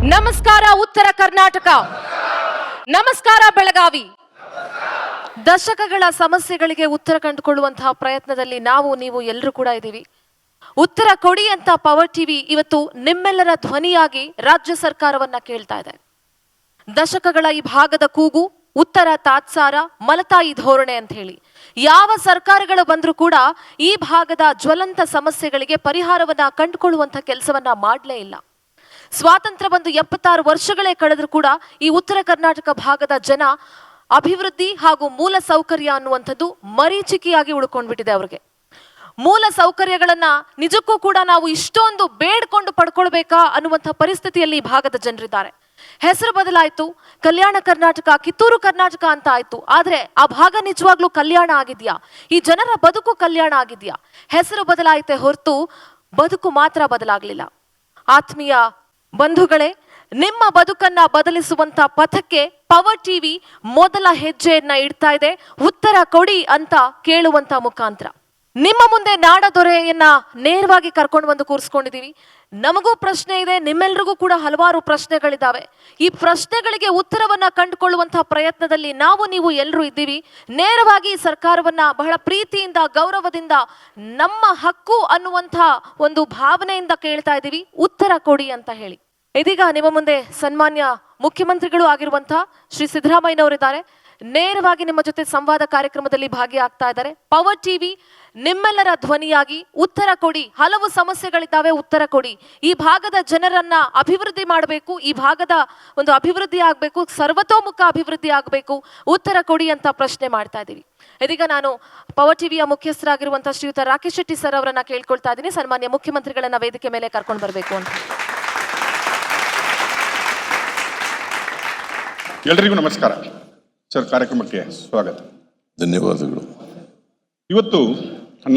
ನಮಸ್ಕಾರ ಉತ್ತರ ಕರ್ನಾಟಕ, ನಮಸ್ಕಾರ ಬೆಳಗಾವಿ. ದಶಕಗಳ ಸಮಸ್ಯೆಗಳಿಗೆ ಉತ್ತರ ಕಂಡುಕೊಳ್ಳುವಂತಹ ಪ್ರಯತ್ನದಲ್ಲಿ ನೀವು ಎಲ್ಲರೂ ಕೂಡ ಇದ್ದೀವಿ. ಉತ್ತರ ಕೊಡಿ ಅಂತ ಪವರ್ ಟಿವಿ ಇವತ್ತು ನಿಮ್ಮೆಲ್ಲರ ಧ್ವನಿಯಾಗಿ ರಾಜ್ಯ ಸರ್ಕಾರವನ್ನ ಕೇಳ್ತಾ ಇದೆ. ದಶಕಗಳ ಈ ಭಾಗದ ಕೂಗು ಉತ್ತರ ತಾತ್ಸಾರ ಮಲತಾಯಿ ಧೋರಣೆ ಅಂತ ಹೇಳಿ ಯಾವ ಸರ್ಕಾರಗಳು ಬಂದರೂ ಕೂಡ ಈ ಭಾಗದ ಜ್ವಲಂತ ಸಮಸ್ಯೆಗಳಿಗೆ ಪರಿಹಾರವನ್ನ ಕಂಡುಕೊಳ್ಳುವಂತ ಕೆಲಸವನ್ನ ಮಾಡಲೇ ಇಲ್ಲ. ಸ್ವಾತಂತ್ರ್ಯ ಬಂದು 76 ವರ್ಷಗಳೇ ಕಳೆದರೂ ಕೂಡ ಈ ಉತ್ತರ ಕರ್ನಾಟಕ ಭಾಗದ ಜನ ಅಭಿವೃದ್ಧಿ ಹಾಗೂ ಮೂಲ ಸೌಕರ್ಯ ಅನ್ನುವಂಥದ್ದು ಮರೀಚಿಕೆಯಾಗಿ ಉಳ್ಕೊಂಡ್ಬಿಟ್ಟಿದೆ. ಅವ್ರಿಗೆ ಮೂಲ ಸೌಕರ್ಯಗಳನ್ನ ನಿಜಕ್ಕೂ ಕೂಡ ನಾವು ಇಷ್ಟೊಂದು ಬೇಡ್ಕೊಂಡು ಪಡ್ಕೊಳ್ಬೇಕಾ ಅನ್ನುವಂಥ ಪರಿಸ್ಥಿತಿಯಲ್ಲಿ ಈ ಭಾಗದ ಜನರಿದ್ದಾರೆ. ಹೆಸರು ಬದಲಾಯಿತು, ಕಲ್ಯಾಣ ಕರ್ನಾಟಕ ಕಿತ್ತೂರು ಕರ್ನಾಟಕ ಅಂತ ಆಯ್ತು. ಆದ್ರೆ ಆ ಭಾಗ ನಿಜವಾಗ್ಲೂ ಕಲ್ಯಾಣ ಆಗಿದ್ಯಾ? ಈ ಜನರ ಬದುಕು ಕಲ್ಯಾಣ ಆಗಿದ್ಯಾ? ಹೆಸರು ಬದಲಾಯಿತೆ ಹೊರತು ಬದುಕು ಮಾತ್ರ ಬದಲಾಗ್ಲಿಲ್ಲ. ಆತ್ಮೀಯ ಬಂಧುಗಳೇ, ನಿಮ್ಮ ಬದುಕನ್ನ ಬದಲಿಸುವಂತ ಪಥಕ್ಕೆ ಪವರ್ ಟಿವಿ ಮೊದಲ ಹೆಜ್ಜೆಯನ್ನ ಇಡ್ತಾ ಇದೆ. ಉತ್ತರ ಕೊಡಿ ಅಂತ ಕೇಳುವಂತ ಮುಖಾಂತರ ನಿಮ್ಮ ಮುಂದೆ ನಾಡದೊರೆಯನ್ನ ನೇರವಾಗಿ ಕರ್ಕೊಂಡು ಬಂದು ಕೂರಿಸ್ಕೊಂಡಿದೀವಿ. ನಮಗೂ ಪ್ರಶ್ನೆ ಇದೆ, ನಿಮ್ಮೆಲ್ರಿಗೂ ಕೂಡ ಹಲವಾರು ಪ್ರಶ್ನೆಗಳಿದಾವೆ. ಈ ಪ್ರಶ್ನೆಗಳಿಗೆ ಉತ್ತರವನ್ನ ಕಂಡುಕೊಳ್ಳುವಂತಹ ಪ್ರಯತ್ನದಲ್ಲಿ ನೀವು ಎಲ್ಲರೂ ಇದ್ದೀವಿ. ನೇರವಾಗಿ ಸರ್ಕಾರವನ್ನ ಬಹಳ ಪ್ರೀತಿಯಿಂದ ಗೌರವದಿಂದ ನಮ್ಮ ಹಕ್ಕು ಅನ್ನುವಂಥ ಒಂದು ಭಾವನೆಯಿಂದ ಕೇಳ್ತಾ ಇದ್ದೀವಿ, ಉತ್ತರ ಕೊಡಿ ಅಂತ ಹೇಳಿ. ಇದೀಗ ನಿಮ್ಮ ಮುಂದೆ ಸನ್ಮಾನ್ಯ ಮುಖ್ಯಮಂತ್ರಿಗಳು ಆಗಿರುವಂತಹ ಶ್ರೀ ಸಿದ್ದರಾಮಯ್ಯನವರಿದ್ದಾರೆ. ನೇರವಾಗಿ ನಿಮ್ಮ ಜೊತೆ ಸಂವಾದ ಕಾರ್ಯಕ್ರಮದಲ್ಲಿ ಭಾಗಿಯಾಗ್ತಾ ಇದ್ದಾರೆ. ಪವರ್ ಟಿವಿ ನಿಮ್ಮೆಲ್ಲರ ಧ್ವನಿಯಾಗಿ ಉತ್ತರ ಕೊಡಿ. ಹಲವು ಸಮಸ್ಯೆಗಳಿದ್ದಾವೆ, ಉತ್ತರ ಕೊಡಿ. ಈ ಭಾಗದ ಜನರನ್ನ ಅಭಿವೃದ್ಧಿ ಮಾಡಬೇಕು, ಈ ಭಾಗದ ಒಂದು ಅಭಿವೃದ್ಧಿ ಆಗಬೇಕು, ಸರ್ವತೋಮುಖ ಅಭಿವೃದ್ಧಿ ಆಗಬೇಕು, ಉತ್ತರ ಕೊಡಿ ಅಂತ ಪ್ರಶ್ನೆ ಮಾಡ್ತಾ ಇದ್ದೀವಿ. ಇದೀಗ ನಾನು ಪವರ್ ಟಿವಿಯ ಮುಖ್ಯಸ್ಥರಾಗಿರುವಂತಹ ಶ್ರೀಯುತ ರಾಕೇಶ್ ಶೆಟ್ಟಿ ಸರ್ ಅವರನ್ನ ಕೇಳ್ಕೊಳ್ತಾ ಇದ್ದೀನಿ, ಸನ್ಮಾನ್ಯ ಮುಖ್ಯಮಂತ್ರಿಗಳನ್ನ ವೇದಿಕೆ ಮೇಲೆ ಕರ್ಕೊಂಡು ಬರಬೇಕು ಅಂತ. ಎಲ್ಲರಿಗೂ ನಮಸ್ಕಾರ ಸರ್, ಕಾರ್ಯಕ್ರಮಕ್ಕೆ ಸ್ವಾಗತ. ಧನ್ಯವಾದಗಳು. ಇವತ್ತು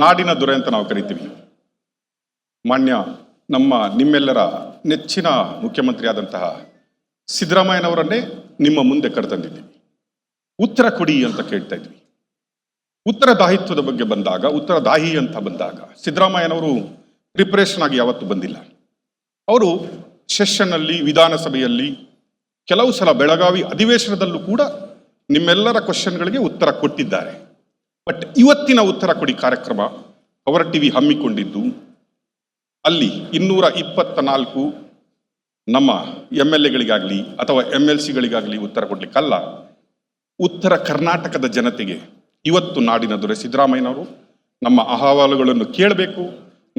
ನಾಡಿನ ದೊರೆ ಅಂತ ನಾವು ಕರಿತೀವಿ. ಮಾನ್ಯ ನಿಮ್ಮೆಲ್ಲರ ನೆಚ್ಚಿನ ಮುಖ್ಯಮಂತ್ರಿ ಆದಂತಹ ಸಿದ್ದರಾಮಯ್ಯನವರನ್ನೇ ನಿಮ್ಮ ಮುಂದೆ ಕರೆತಂದಿದ್ದೀವಿ. ಉತ್ತರ ಕೊಡಿ ಅಂತ ಕೇಳ್ತಾ ಇದ್ವಿ. ಉತ್ತರದಾಯಿತ್ವದ ಬಗ್ಗೆ ಬಂದಾಗ, ಉತ್ತರದಾಹಿ ಅಂತ ಬಂದಾಗ ಸಿದ್ದರಾಮಯ್ಯನವರು ಪ್ರಿಪರೇಷನ್ ಆಗಿ ಯಾವತ್ತೂ ಬಂದಿಲ್ಲ. ಅವರು ಸೆಷನ್ನಲ್ಲಿ, ವಿಧಾನಸಭೆಯಲ್ಲಿ, ಕೆಲವು ಸಲ ಬೆಳಗಾವಿ ಅಧಿವೇಶನದಲ್ಲೂ ಕೂಡ ನಿಮ್ಮೆಲ್ಲರ ಕ್ವಶನ್ಗಳಿಗೆ ಉತ್ತರ ಕೊಟ್ಟಿದ್ದಾರೆ. ಬಟ್ ಇವತ್ತಿನ ಉತ್ತರ ಕೊಡಿ ಕಾರ್ಯಕ್ರಮ ಪವರ್ ಟಿವಿ ಹಮ್ಮಿಕೊಂಡಿದ್ದು, ಅಲ್ಲಿ 224 ನಮ್ಮ MLA-ಗಳಿಗಾಗಲಿ ಅಥವಾ MLC-ಗಳಿಗಾಗಲಿ ಉತ್ತರ ಕೊಡ್ಲಿಕ್ಕಲ್ಲ, ಉತ್ತರ ಕರ್ನಾಟಕದ ಜನತೆಗೆ ಇವತ್ತು ನಾಡಿನ ದೊರೆ ಸಿದ್ದರಾಮಯ್ಯನವರು ನಮ್ಮ ಅಹವಾಲುಗಳನ್ನು ಕೇಳಬೇಕು,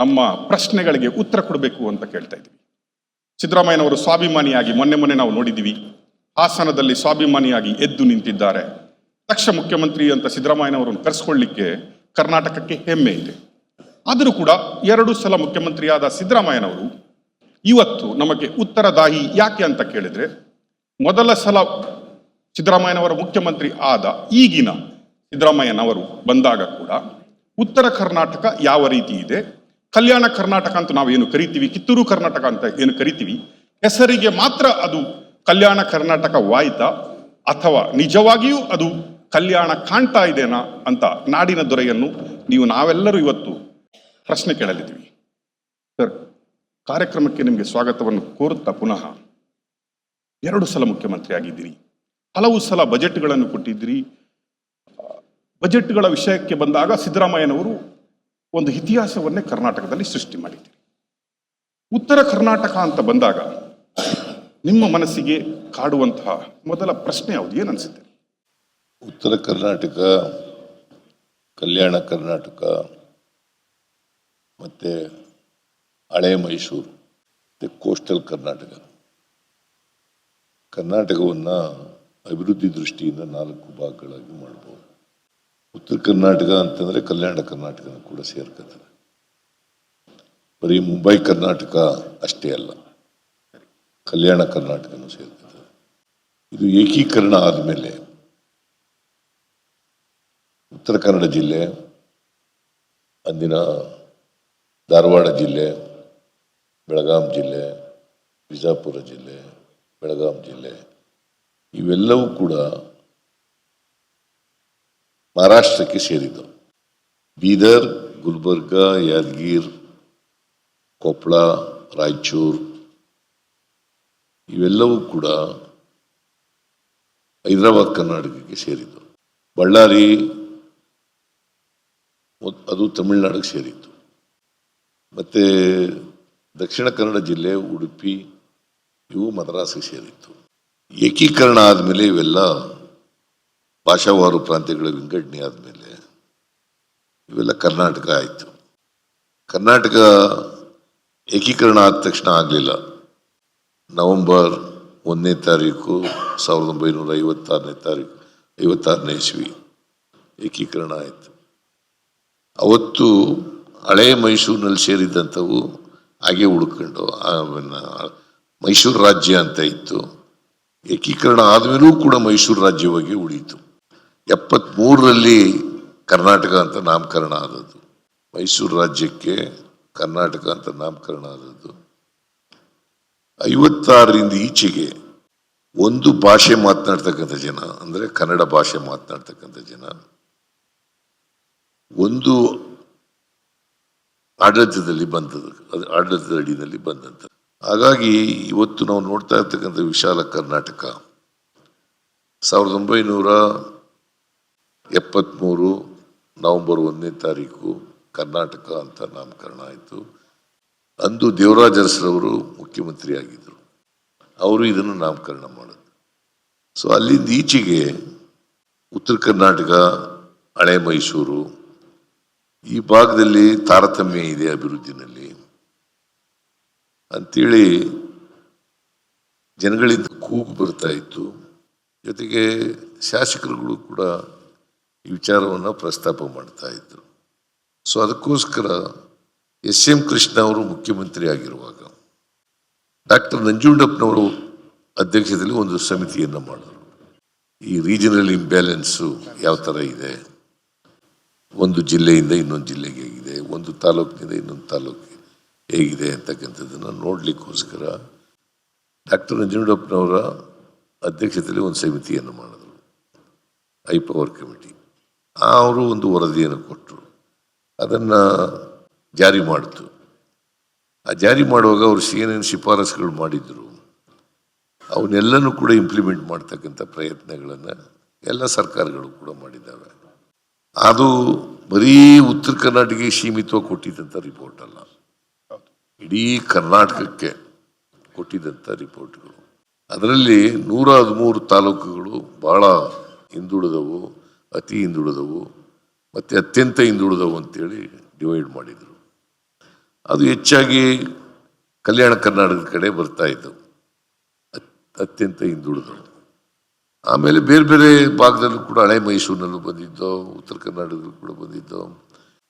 ನಮ್ಮ ಪ್ರಶ್ನೆಗಳಿಗೆ ಉತ್ತರ ಕೊಡಬೇಕು ಅಂತ ಕೇಳ್ತಾ ಇದ್ದೀವಿ. ಸಿದ್ದರಾಮಯ್ಯನವರು ಸ್ವಾಭಿಮಾನಿಯಾಗಿ ಮೊನ್ನೆ ನಾವು ನೋಡಿದ್ದೀವಿ, ಹಾಸನದಲ್ಲಿ ಸ್ವಾಭಿಮಾನಿಯಾಗಿ ಎದ್ದು ನಿಂತಿದ್ದಾರೆ. ದಕ್ಷ ಮುಖ್ಯಮಂತ್ರಿ ಅಂತ ಸಿದ್ದರಾಮಯ್ಯನವರನ್ನು ಕರೆಸ್ಕೊಳ್ಳಿಕ್ಕೆ ಕರ್ನಾಟಕಕ್ಕೆ ಹೆಮ್ಮೆ ಇದೆ. ಆದರೂ ಕೂಡ 2 ಸಲ ಮುಖ್ಯಮಂತ್ರಿಯಾದ ಸಿದ್ದರಾಮಯ್ಯನವರು ಇವತ್ತು ನಮಗೆ ಉತ್ತರದಾಹಿ ಯಾಕೆ ಅಂತ ಕೇಳಿದ್ರೆ, ಮೊದಲ ಸಲ ಸಿದ್ದರಾಮಯ್ಯನವರ ಮುಖ್ಯಮಂತ್ರಿ ಆದ ಈಗಿನ ಸಿದ್ದರಾಮಯ್ಯನವರು ಬಂದಾಗ ಕೂಡ ಉತ್ತರ ಕರ್ನಾಟಕ ಯಾವ ರೀತಿ ಇದೆ, ಕಲ್ಯಾಣ ಕರ್ನಾಟಕ ಅಂತ ನಾವೇನು ಕರಿತೀವಿ, ಕಿತ್ತೂರು ಕರ್ನಾಟಕ ಅಂತ ಏನು ಕರಿತೀವಿ, ಹೆಸರಿಗೆ ಮಾತ್ರ ಅದು ಕಲ್ಯಾಣ ಕರ್ನಾಟಕವಾಯ್ತಾ ಅಥವಾ ನಿಜವಾಗಿಯೂ ಅದು ಕಲ್ಯಾಣ ಕಾಣ್ತಾ ಇದೆನಾ ಅಂತ ನಾಡಿನ ದೊರೆಯನ್ನು ನಾವೆಲ್ಲರೂ ಇವತ್ತು ಪ್ರಶ್ನೆ ಕೇಳಲಿದ್ದೀವಿ. ಸರ್, ಕಾರ್ಯಕ್ರಮಕ್ಕೆ ನಿಮಗೆ ಸ್ವಾಗತವನ್ನು ಕೋರುತ್ತಾ ಪುನಃ 2 ಸಲ ಮುಖ್ಯಮಂತ್ರಿ ಆಗಿದ್ದೀರಿ, ಹಲವು ಸಲ ಬಜೆಟ್ಗಳನ್ನು ಕೊಟ್ಟಿದ್ದೀರಿ. ಬಜೆಟ್ಗಳ ವಿಷಯಕ್ಕೆ ಬಂದಾಗ ಸಿದ್ದರಾಮಯ್ಯನವರು ಒಂದು ಇತಿಹಾಸವನ್ನೇ ಕರ್ನಾಟಕದಲ್ಲಿ ಸೃಷ್ಟಿ ಮಾಡಿದ್ದೀರಿ. ಉತ್ತರ ಕರ್ನಾಟಕ ಅಂತ ಬಂದಾಗ ನಿಮ್ಮ ಮನಸ್ಸಿಗೆ ಕಾಡುವಂತಹ ಮೊದಲ ಪ್ರಶ್ನೆ ಯಾವುದು, ಏನು ಅನಿಸುತ್ತೆ? ಉತ್ತರ ಕರ್ನಾಟಕ, ಕಲ್ಯಾಣ ಕರ್ನಾಟಕ ಮತ್ತು ಹಳೆ ಮೈಸೂರು ಮತ್ತು ಕೋಸ್ಟಲ್ ಕರ್ನಾಟಕವನ್ನು ಅಭಿವೃದ್ಧಿ ದೃಷ್ಟಿಯಿಂದ 4 ಭಾಗಗಳಾಗಿ ಮಾಡ್ಬೋದು. ಉತ್ತರ ಕರ್ನಾಟಕ ಅಂತಂದರೆ ಕಲ್ಯಾಣ ಕರ್ನಾಟಕನ ಕೂಡ ಸೇರ್ಕೊತಾರೆ. ಬರೀ ಮುಂಬೈ ಕರ್ನಾಟಕ ಅಷ್ಟೇ ಅಲ್ಲ, ಕಲ್ಯಾಣ ಕರ್ನಾಟಕನೂ ಸೇರ್ಕೊತಾರೆ. ಇದು ಏಕೀಕರಣ ಆದಮೇಲೆ ಉತ್ತರ ಕನ್ನಡ ಜಿಲ್ಲೆ, ಅಂದಿನ ಧಾರವಾಡ ಜಿಲ್ಲೆ, ಬೆಳಗಾಂ ಜಿಲ್ಲೆ, ಬಿಜಾಪುರ ಜಿಲ್ಲೆ, ಬೆಳಗಾಂ ಜಿಲ್ಲೆ ಇವೆಲ್ಲವೂ ಕೂಡ ಮಹಾರಾಷ್ಟ್ರಕ್ಕೆ ಸೇರಿದ್ದು. ಬೀದರ್, ಗುಲ್ಬರ್ಗ, ಯಾದಗಿರ್, ಕೊಪ್ಪಳ, ರಾಯಚೂರು ಇವೆಲ್ಲವೂ ಕೂಡ ಹೈದರಾಬಾದ್ ಕರ್ನಾಟಕಕ್ಕೆ ಸೇರಿದ್ದು. ಬಳ್ಳಾರಿ ಅದು ತಮಿಳುನಾಡಿಗೆ ಸೇರಿತ್ತು. ಮತ್ತು ದಕ್ಷಿಣ ಕನ್ನಡ ಜಿಲ್ಲೆ ಉಡುಪಿ ಇವು ಮದ್ರಾಸಿಗೆ ಸೇರಿತ್ತು. ಏಕೀಕರಣ ಆದಮೇಲೆ ಇವೆಲ್ಲ ಭಾಷಾವಾರು ಪ್ರಾಂತ್ಯಗಳ ವಿಂಗಡಣೆ ಆದಮೇಲೆ ಇವೆಲ್ಲ ಕರ್ನಾಟಕ ಆಯಿತು. ಕರ್ನಾಟಕ ಏಕೀಕರಣ ಆದ ತಕ್ಷಣ ಆಗಲಿಲ್ಲ. ನವೆಂಬರ್ 1ನೇ ತಾರೀಕು 1956ನೇ ಇಸ್ವಿ ಏಕೀಕರಣ ಆಯಿತು. ಅವತ್ತು ಹಳೆಯ ಮೈಸೂರಿನಲ್ಲಿ ಸೇರಿದ್ದಂಥವು ಹಾಗೆ ಉಳ್ಕೊಂಡು ಮೈಸೂರು ರಾಜ್ಯ ಅಂತ ಇತ್ತು. ಏಕೀಕರಣ ಆದಮೇಲೂ ಕೂಡ ಮೈಸೂರು ರಾಜ್ಯವಾಗಿ ಉಳಿಯಿತು. 73ರಲ್ಲಿ ಕರ್ನಾಟಕ ಅಂತ ನಾಮಕರಣ ಆದದ್ದು. ಮೈಸೂರು ರಾಜ್ಯಕ್ಕೆ ಕರ್ನಾಟಕ ಅಂತ ನಾಮಕರಣ ಆದದ್ದು. 56ರಿಂದ ಈಚೆಗೆ ಒಂದು ಭಾಷೆ ಮಾತನಾಡ್ತಕ್ಕಂಥ ಜನ, ಅಂದರೆ ಕನ್ನಡ ಭಾಷೆ ಮಾತನಾಡ್ತಕ್ಕಂಥ ಜನ ಒಂದು ಆಡಳಿತದಲ್ಲಿ ಬಂದದ್ದು, ಅದು ಆಡಳಿತದ ಅಡಿಯಲ್ಲಿ ಬಂದಂಥದ್ದು. ಹಾಗಾಗಿ ಇವತ್ತು ನಾವು ನೋಡ್ತಾ ಇರ್ತಕ್ಕಂಥ ವಿಶಾಲ ಕರ್ನಾಟಕ 1973 ನವೆಂಬರ್ 1ನೇ ತಾರೀಕು ಕರ್ನಾಟಕ ಅಂತ ನಾಮಕರಣ ಆಯಿತು. ಅಂದು ದೇವರಾಜ ಅರಸರವರು ಮುಖ್ಯಮಂತ್ರಿ ಆಗಿದ್ದರು. ಅವರು ಇದನ್ನು ನಾಮಕರಣ ಮಾಡಿದ್ರು. ಸೊ ಅಲ್ಲಿಂದ ಈಚೆಗೆ ಉತ್ತರ ಕರ್ನಾಟಕ, ಹಳೆ ಮೈಸೂರು ಈ ಭಾಗದಲ್ಲಿ ತಾರತಮ್ಯ ಇದೆ ಅಭಿವೃದ್ಧಿನಲ್ಲಿ ಅಂತೇಳಿ ಜನಗಳಿಂದ ಕೂಗು ಬರ್ತಾ ಇತ್ತು. ಜೊತೆಗೆ ಶಾಸಕರುಗಳು ಕೂಡ ಈ ವಿಚಾರವನ್ನು ಪ್ರಸ್ತಾಪ ಮಾಡ್ತಾ ಇದ್ರು. ಸೊ ಅದಕ್ಕೋಸ್ಕರ SM ಕೃಷ್ಣ ಅವರು ಮುಖ್ಯಮಂತ್ರಿ ಆಗಿರುವಾಗ ಡಾಕ್ಟರ್ ನಂಜುಂಡಪ್ಪನವರು ಅಧ್ಯಕ್ಷತೆಯಲ್ಲಿ ಒಂದು ಸಮಿತಿಯನ್ನು ಮಾಡಿದ್ರು. ಈ ರೀಜನಲ್ ಇಂಬ್ಯಾಲೆನ್ಸು ಯಾವ ಥರ ಇದೆ, ಒಂದು ಜಿಲ್ಲೆಯಿಂದ ಇನ್ನೊಂದು ಜಿಲ್ಲೆಗೆ ಹೇಗಿದೆ, ಒಂದು ತಾಲೂಕಿನಿಂದ ಇನ್ನೊಂದು ತಾಲೂಕಿಗೆ ಹೇಗಿದೆ ಅಂತಕ್ಕಂಥದ್ದನ್ನು ನೋಡಲಿಕ್ಕೋಸ್ಕರ ಡಾಕ್ಟರ್ ನಂಜುಂಡಪ್ಪನವರ ಅಧ್ಯಕ್ಷತೆಯಲ್ಲಿ ಒಂದು ಸಮಿತಿಯನ್ನು ಮಾಡಿದ್ರು, ಹೈ ಪವರ್ ಕಮಿಟಿ. ಅವರು ಒಂದು ವರದಿಯನ್ನು ಕೊಟ್ಟರು, ಅದನ್ನು ಜಾರಿ ಮಾಡಿತು. ಆ ಜಾರಿ ಮಾಡುವಾಗ ಅವರು ಏನೇನು ಶಿಫಾರಸುಗಳು ಮಾಡಿದ್ರು ಅವನ್ನೆಲ್ಲನೂ ಕೂಡ ಇಂಪ್ಲಿಮೆಂಟ್ ಮಾಡ್ತಕ್ಕಂಥ ಪ್ರಯತ್ನಗಳನ್ನು ಎಲ್ಲ ಸರ್ಕಾರಗಳು ಕೂಡ ಮಾಡಿದ್ದಾವೆ. ಅದು ಬರೀ ಉತ್ತರ ಕರ್ನಾಟಕಕ್ಕೆ ಸೀಮಿತವಾಗಿ ಕೊಟ್ಟಿದ್ದಂಥ ರಿಪೋರ್ಟ್ ಅಲ್ಲ, ಇಡೀ ಕರ್ನಾಟಕಕ್ಕೆ ಕೊಟ್ಟಿದ್ದಂಥ ರಿಪೋರ್ಟ್ಗಳು. ಅದರಲ್ಲಿ 113 ತಾಲೂಕುಗಳು ಬಹಳ ಹಿಂದುಳಿದವು, ಅತಿ ಹಿಂದುಳಿದವು ಮತ್ತು ಅತ್ಯಂತ ಹಿಂದುಳಿದವು ಅಂತೇಳಿ ಡಿವೈಡ್ ಮಾಡಿದರು. ಅದು ಹೆಚ್ಚಾಗಿ ಕಲ್ಯಾಣ ಕರ್ನಾಟಕದ ಕಡೆ ಬರ್ತಾ ಇದ್ದವು, ಅತ್ಯಂತ ಹಿಂದುಳಿದವು. ಆಮೇಲೆ ಬೇರೆ ಬೇರೆ ಭಾಗದಲ್ಲೂ ಕೂಡ ಹಳೆ ಮೈಸೂರಿನಲ್ಲೂ ಬಂದಿದ್ದೋ, ಉತ್ತರ ಕರ್ನಾಟಕದಲ್ಲೂ ಕೂಡ ಬಂದಿದ್ದೋ,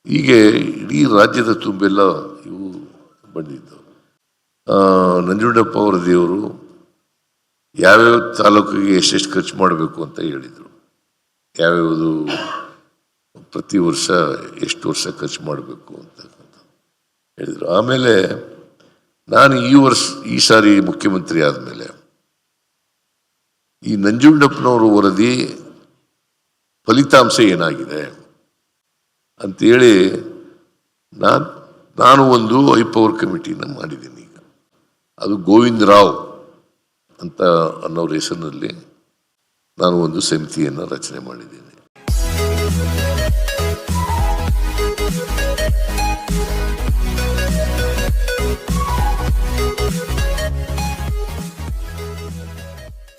ಹೀಗೆ ಇಡೀ ರಾಜ್ಯದ ತುಂಬೆಲ್ಲ ಇವು ಬಂದಿದ್ದವು. ನಂಜುಂಡಪ್ಪ ಅವರ ದೇವರು ಯಾವ್ಯಾವ ತಾಲೂಕಿಗೆ ಎಷ್ಟೆಷ್ಟು ಖರ್ಚು ಮಾಡಬೇಕು ಅಂತ ಹೇಳಿದರು. ಯಾವ್ಯಾವುದು ಪ್ರತಿ ವರ್ಷ ಎಷ್ಟು ವರ್ಷ ಖರ್ಚು ಮಾಡಬೇಕು ಅಂತ ಹೇಳಿದರು. ಆಮೇಲೆ ನಾನು ಈ ಸಾರಿ ಮುಖ್ಯಮಂತ್ರಿ ಆದಮೇಲೆ ಈ ನಂಜುಂಡಪ್ಪನವರ ವರದಿ ಫಲಿತಾಂಶ ಏನಾಗಿದೆ ಅಂತೇಳಿ ನಾನು ಒಂದು ಹೈ ಪವರ್ ಕಮಿಟಿನ ಮಾಡಿದ್ದೀನಿ. ಈಗ ಅದು ಗೋವಿಂದ ರಾವ್ ಅಂತ ಅನ್ನೋರ ಹೆಸರಿನಲ್ಲಿ ನಾನು ಒಂದು ಸಮಿತಿಯನ್ನು ರಚನೆ ಮಾಡಿದ್ದೀನಿ.